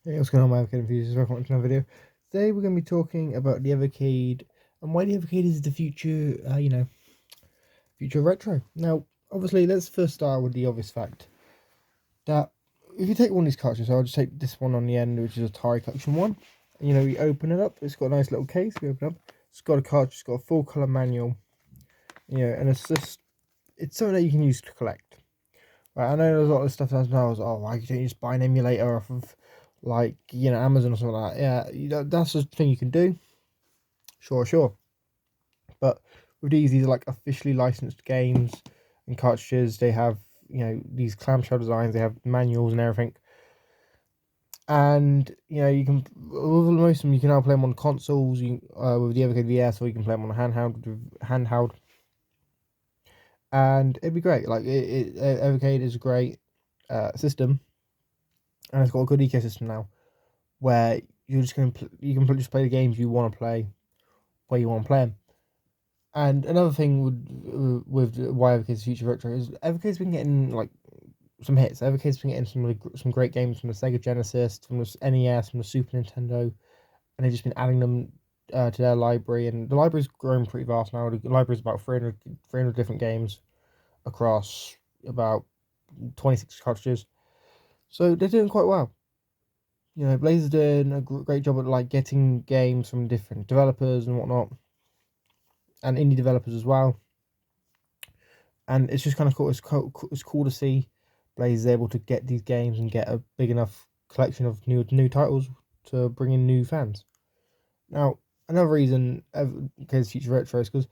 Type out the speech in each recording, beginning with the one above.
Hey, what's going on, my Evercade Enthusiasts? Welcome to another video. Today we're going to be talking about the Evercade and why the Evercade is the future, future of retro. Now, obviously, let's first start with the obvious fact that if you take one of these cartridges, so I'll just take this one on the end, which is Atari Collection 1. And, we open it up, it's got a nice little case, we open it up, it's got a cartridge, it's got a full colour manual, and it's something that you can use to collect. Right, I know there's a lot of stuff now is, why you don't just buy an emulator off of, Amazon or something like that. Yeah, that's the thing you can do. Sure. But with these are like officially licensed games and cartridges. They have, these clamshell designs, they have manuals and everything. And, you can, with most of them, you can now play them on consoles with the Evercade VS, or you can play them on a handheld. And it'd be great. Evercade is a great system, and it's got a good ecosystem now, where you're just you can just play the games you want to play where you want to play them. And another thing with why Evercade's future retro is Evercade's been getting like some hits. Evercade's been getting some great games from the Sega Genesis, from the NES, from the Super Nintendo, and they've just been adding them to their library. And the library's grown pretty vast now. The library's about 300 different games across about 26 cartridges. So they're doing quite well. Blaze is doing a great job at like getting games from different developers and whatnot, and indie developers as well. And it's just kind of cool. It's cool to see Blaze is able to get these games and get a big enough collection of new titles to bring in new fans. Now, another reason because future retro is because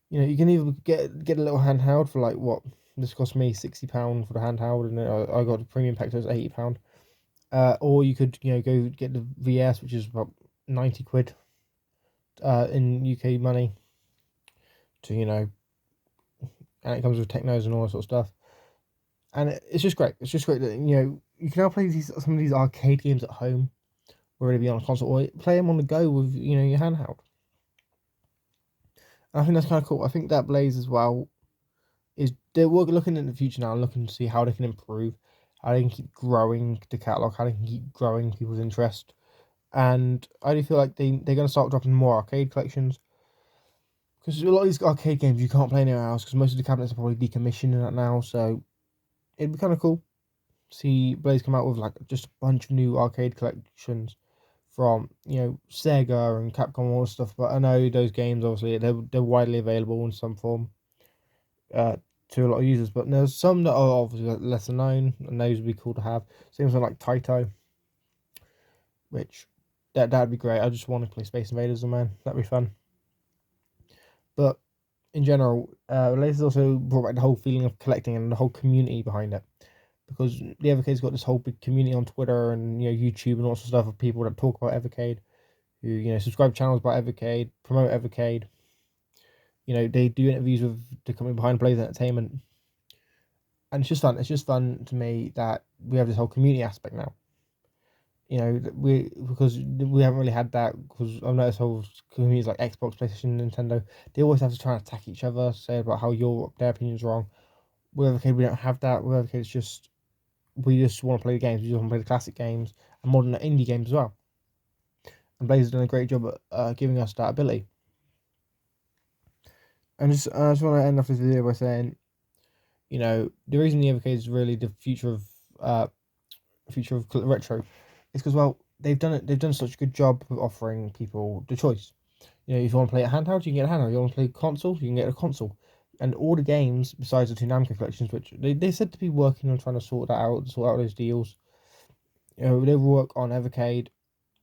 you can either get a little handheld for like what this cost me £60 for the handheld, and I got the premium pack, so it's £80. Or you could go get the VS, which is about £90 in UK money. And it comes with technos and all that sort of stuff. And it's just great. It's just great that you can now play some of these arcade games at home, whether it be on a console or play them on the go with your handheld. And I think that's kind of cool. I think that Blaze as well is they're looking in the future now, looking to see how they can improve, how they can keep growing the catalog, how they can keep growing people's interest. And I do feel like they're going to start dropping more arcade collections, because a lot of these arcade games you can't play anywhere else, because most of the cabinets are probably decommissioned and that now. So it'd be kind of cool to see Blaze come out with like just a bunch of new arcade collections from Sega and Capcom and all this stuff. But I know those games obviously they're widely available in some form to a lot of users, but there's some that are obviously lesser known, and those would be cool to have. Same thing like Taito, which that'd be great. I just want to play Space Invaders, man. That'd be fun. But in general, Blaze also brought back the whole feeling of collecting and the whole community behind it, because the Evercade's got this whole big community on Twitter and YouTube and all sorts of stuff of people that talk about Evercade, who subscribe channels about Evercade, promote Evercade. They do interviews with the company behind Blaze Entertainment, and it's just fun. It's just fun to me that we have this whole community aspect now. Because we haven't really had that, because I've noticed whole communities like Xbox, PlayStation, Nintendo, they always have to try and attack each other, say about how their opinion's wrong. With Evercade, we don't have that. With Evercade, it's just we just want to play the games. We just want to play the classic games and modern indie games as well. And Blaze has done a great job at giving us that ability. And I just want to end off this video by saying, the reason the Evercade is really the future of retro is because, well, they've done such a good job of offering people the choice. If you want to play a handheld, you can get a handheld. If you want to play console, you can get a console. And all the games besides the two Namco collections, which they said to be working on trying to sort out those deals. They work on Evercade,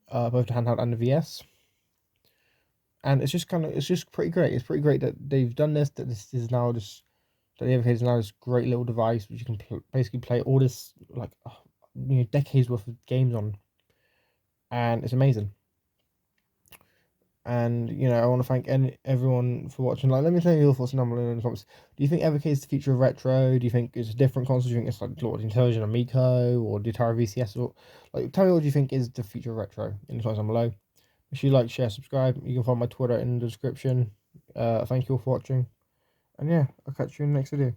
both the handheld and the VS. And it's just pretty great. It's pretty great that they've done this. That this is now that the Evercade is now this great little device which you can basically play all this decades worth of games on, and it's amazing. And I want to thank everyone for watching. Let me know your thoughts in the comments. Do you think Evercade is the future of retro? Do you think it's a different console? Do you think it's like Lord Intelligent Amico or the Atari VCS? Or tell me what you think is the future of retro in the comments down below. Make sure you like, share, subscribe. You can find my Twitter in the description. Thank you all for watching, and yeah, I'll catch you in the next video.